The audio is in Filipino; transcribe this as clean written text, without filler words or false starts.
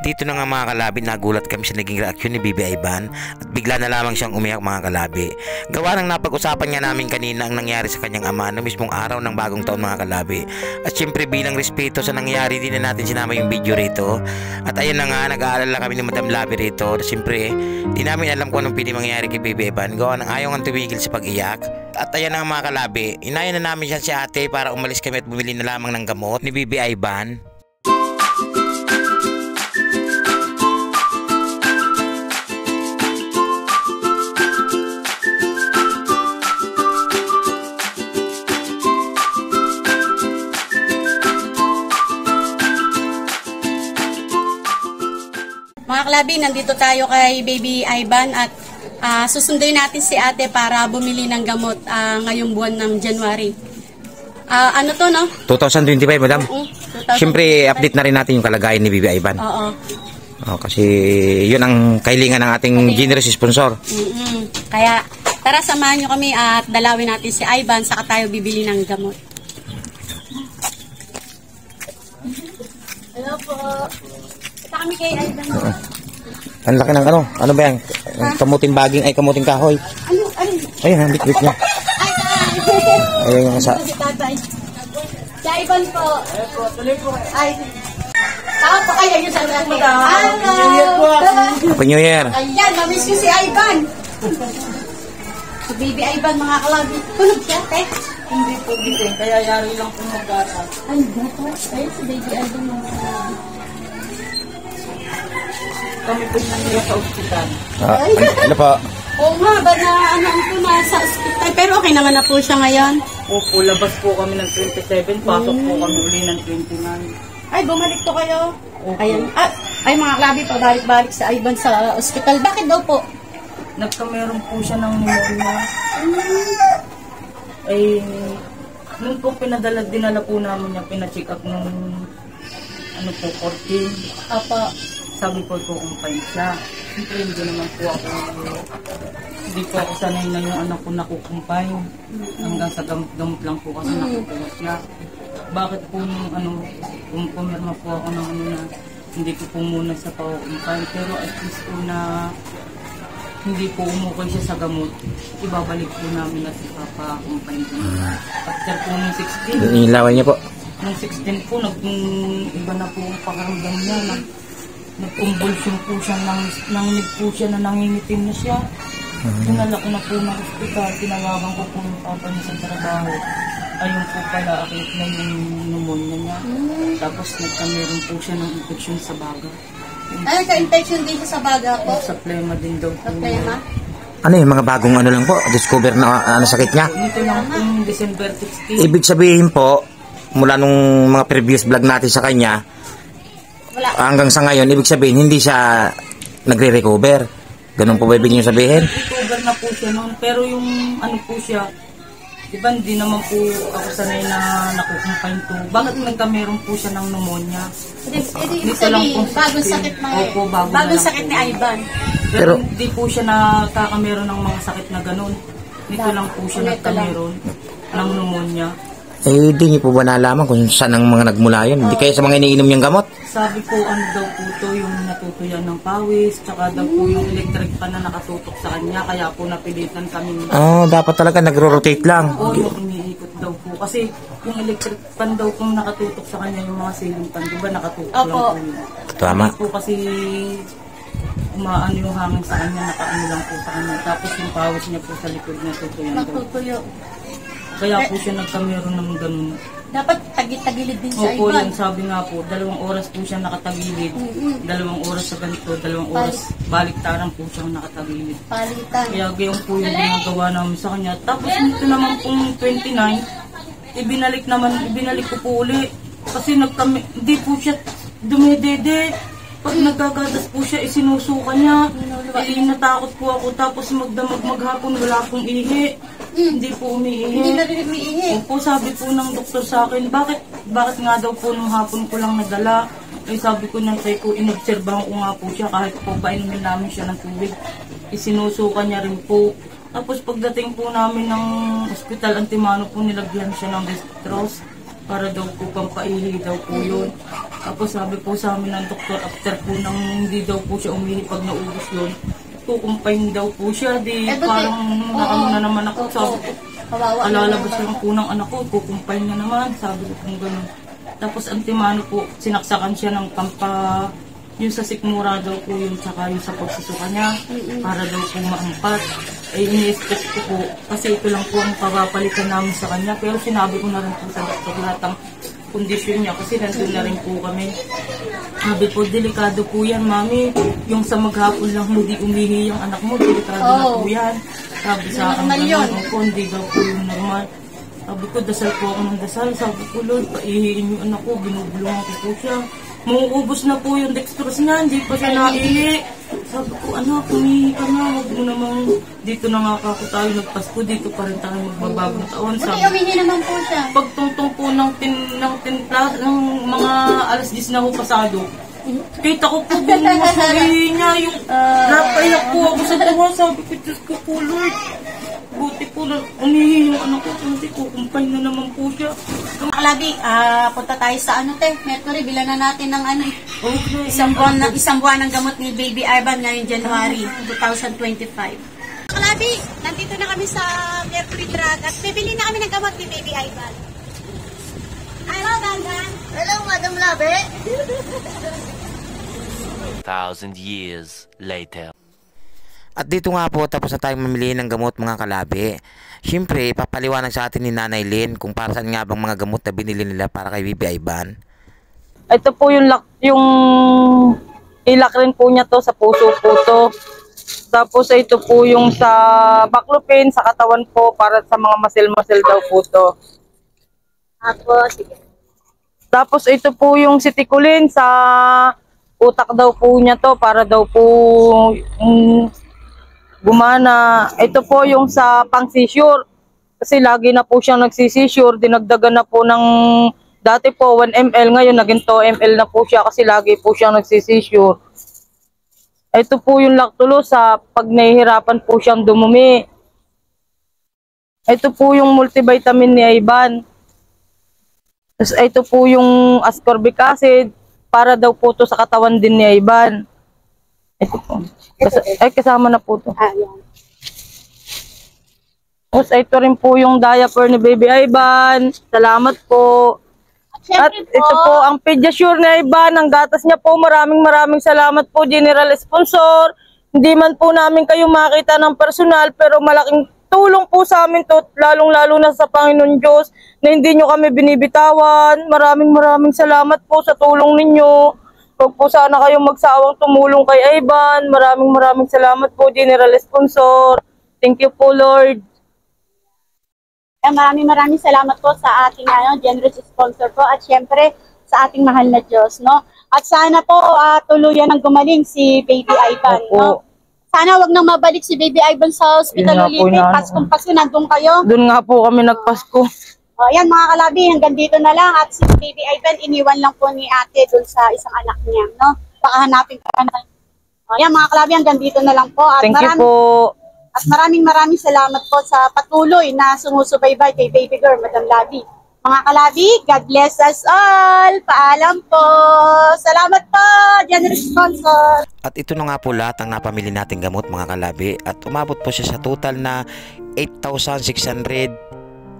Dito na nga mga kalabi, nagulat kami sa naging reaksyon ni Bibi Ivan at bigla na lamang siyang umiyak mga kalabi. Gawa ng napag-usapan nga namin kanina ang nangyari sa kanyang ama na mismong araw ng bagong taon mga kalabi. At syempre bilang respeto sa nangyari, din na natin sinama yung video rito. At ayun na nga, nag-aalala kami ni Madam Labi rito. Syempre, di namin alam kung anong pwede mangyari kay Bibi Ivan. Gawa ng ayaw nga tumigil sa pag-iyak. At ayan na nga mga kalabi, inayon na namin siya si ate para umalis kami at bumili na lamang ng gamot ni Bibi Ivan. Mga kalabi, nandito tayo kay Baby Ivan at susunduin natin si ate para bumili ng gamot ngayong buwan ng January. Ano to, no? 2025, madam. 2025. Siyempre, update na rin natin yung kalagayan ni Bibi Ivan. Oo. Kasi yun ang kahilingan ng ating generous sponsor. Kaya, tara samahan nyo kami at dalawin natin si Ivan saka tayo bibili ng gamot. Hello po. Ito kami kay Ivan. Ang laki ng ano? Ano ba yan? Kamuting baging ay kamuting kahoy. Ano? Ayun, ang bit niya. Ayun yung sa... Si Ivan po. Ay. Tao po kayo yun sa akin. Happy New Year. Ayan, namiss ko si Ivan. Si Baby Ivan, mga kalabi. Tulog siya, te? Hindi po gising, kaya yari lang po mag-gata. Ay, gatas. Ayun, si Baby Ivan, mga kalabi. Kami po nangyari sa ospital. Ano pa? Oo nga, ba na ano ito na sa ospital. Pero okay naman na po siya ngayon. Opo, labas po kami ng 27, pasok po kami uli ng 29. Ay, bumalik to kayo. Opo. Ayan. Ay, mga kalabi, pabalik-balik sa Ivan sa ospital. Bakit daw po? Nagkameron po siya ng pneumonia. Ay, nung po dinala po namin niya, pina-check up nung ano po, 14. Apa. Sabi po kumpay siya. Siyempre hindi naman po ako, hindi po ako sanay na yung anak ko nakukumpay. Hanggang sa gamot lang po kasi nakukuha siya. Bakit po nung pumirma po ako ng na hindi ko po muna sa paukumpay. Pero at least po na hindi po umukay siya sa gamot, ibabalik po namin at ipapakumpay po. After po nung 16. Inilawan niya po. Nung 16 po, iba na po ang pakaramdam niya. Nag-convulsion po siya, nanginig po siya na nangingitim na siya. Dinala ko na po ng ospital, tinawagan ko po yung papa niya sa trabaho. Ayun po pala, akit na yung pneumonia niya. Tapos nagkameron po siya ng infection sa baga. Ay, nagka-infection din siya sa baga po? Sa plema din daw po. Sa plema? Ano yung mga bagong ano lang po? Discover na sakit niya? Dito lang po yung December 16. Ibig sabihin po, mula nung mga previous vlog natin sa kanya, Wala. hanggang sa ngayon, ibig sabihin, hindi siya nagre-recover. Ganun po ba ibig niyo sabihin? Recover na po siya noon. Pero yung ano po siya, diba hindi naman po ako sanay na nakukumpain to. Bakit nagkameron po siya ng pneumonia? Ibig sabihin, bagong sakit na Opo, bagong sakit ni Ivan. Pero hindi po siya nakakameron ng mga sakit na ganun. Nito lang po siya nagkameron ng pneumonia. Eh, di niyo po ba nalaman kung saan ang mga nagmula yun? Hindi kaya sa mga iniinom niyang gamot? Sabi po, ano daw po to, yung natutuyan ng pawis, tsaka daw po yung electric fan na nakatutok sa kanya, kaya po napilitan kami. Dapat talaga nagro-rotate lang. Oo, umiikot daw po. Kasi yung electric fan daw kung nakatutok sa kanya, yung mga ceiling fan, diba nakatutok lang po yun. Tama. Hindi po kasi umaano yung hangin sa kanya, nakaano lang po sa kanya. Tapos yung pawis niya po sa likod na tutuyan daw. Magtutuyo. Kaya po siya nagkameron ng ganun. Dapat tagilid din sa Opo, Ivan. yung sabi nga po, 2 oras po siya nakatagilid. 2 oras sa ganito, 2 oras baliktaran po siya nakatagilid. Palitan. Kaya gayon po yung ginagawa namin sa kanya. Tapos nito naman pong 29, ibinalik ko po uli. Kasi hindi po siya dumidede. Pag nagkagadas po siya, isinusuka niya. Natakot po ako. Tapos magdamag maghapon, wala pong ihi. Hindi po umiihi. Hindi na rin umiihi. Opo, sabi po ng doktor sa akin, bakit nga daw po nung hapon ko lang nadala? Eh sabi ko nang say ko, inobserbahan ko nga po siya kahit po painumin namin siya ng tubig. Isinusuka niya rin po. Tapos pagdating po namin ng ospital Antimano po, nilagyan siya ng dextrose para daw po pampaihi daw po yun. Tapos sabi po sa amin ng doktor, after po nang hindi daw po siya umihi pag naubos yun, kukumpain daw po siya. Di parang naano na naman ako. Sabi ko, alalabas lang po ng anak ko, kukumpain na naman. Sabi ko kung gano'n. Tapos antimano po, sinaksakan siya ng yung sa sikmura daw po yun, tsaka yung sa pagsusuka niya, para daw po maangkat. Ini-expect ko po, kasi ito lang po ang papapalitan namin sa kanya. Pero sinabi ko na rin po sa doktor lahat ng kondisyon niya, kasi nandun na rin po kami. Sabi po, delikado po yan, mami. Yung sa maghapon lang hindi umihi yung anak mo, delikado na po yan. Sabi sa akin, hindi daw po yung normal. Sabi ko, dasal po ako ng dasal. Sabi ko, Lord, paihiin yung anak ko, binubulungan ko po siya. Mauubos na po yung dextrose niya, hindi pa siya naihi. Sabi ko, anak, umihi ka na, huwag mo namang, dito na nga ako tayo nagpasko, dito pa rin tayo magbabagong taon. Sabi, umihi naman po siya. Pagtungtong po ng timpla, ng mga alas 10 na ho pasado, kita ko po bumuha sa hihi niya, yung napaiyak po ako sa buha. Sabi ko, Diyos ko po, Lord. Buti po na umihi yung anak ko kasi kukumpay na naman po siya. Kalabi, punta tayo sa Mercury, bilan na natin ng Okay. isang buwan ng gamot ni Baby Ivan ngayong January 2025. Kalabi, nandito na kami sa Mercury Drug at bibili na kami ng gamot ni Baby Ivan. Hello, Dandan. Hello, Madam Labe. 1,000 years later. At dito nga po, tapos na tayong mamili ng gamot mga kalabi. Siyempre, papaliwanag sa atin ni Nanay Lynn kung para saan nga bang mga gamot na binili nila para kay Baby Ivan. Ito po yung ilak rin po niya to sa puso po to. Tapos ito po yung sa baclofen sa katawan po para sa mga muscle daw po to. Tapos ito po yung sitikulin sa utak daw po niya to para daw po gumana. Ito po yung sa pang-seizure. Kasi lagi na po siyang nagsi-seizure. Dinagdagan na po ng dati po 1 ml, ngayon naging 2 ml na po siya kasi lagi po siyang nagsi-seizure. Ito po yung Lactulo sa pag nahihirapan po siyang dumumi. Ito po yung multivitamin ni Ivan. Tapos ito po yung ascorbic acid para daw po to sa katawan din ni Ivan. Ito po. Kasama na po to. Tapos ito rin po yung diaper ni Baby Ivan. Salamat po. At ito po ang Pediasure ni Ivan. Ang gatas niya po. Maraming salamat po, General Sponsor. Hindi man po namin kayo makita ng personal, pero malaking tulong po sa amin to, lalong-lalo na sa Panginoon Diyos, na hindi nyo kami binibitawan. Maraming salamat po sa tulong ninyo. Huwag po sana kayong magsawang tumulong kay Ivan. Maraming salamat po, General Sponsor. Thank you po, Lord. Maraming salamat po sa ating generous sponsor po at syempre sa ating mahal na Diyos, no? At sana po tuluyan ng gumaling si Baby Ivan, no? Sana wag nang mabalik si Baby Ivan sa hospital ulit. Paskong-pasko nandun kayo. Doon nga po kami nagpasko. Ayan mga kalabi, hanggang dito na lang. At si Baby Ivan, iniwan lang po ni ate doon sa isang anak niya, no? Baka hanapin ka na. Ayan mga kalabi, hanggang dito na lang po. At thank you po. At maraming salamat po sa patuloy na sumusubaybay kay Baby Girl, Madam Labi. Mga kalabi, God bless us all. Paalam po. Salamat po, generous sponsor. At ito na nga po lahat ang napamili nating gamot mga kalabi. At umabot po siya sa total na 8,684.54.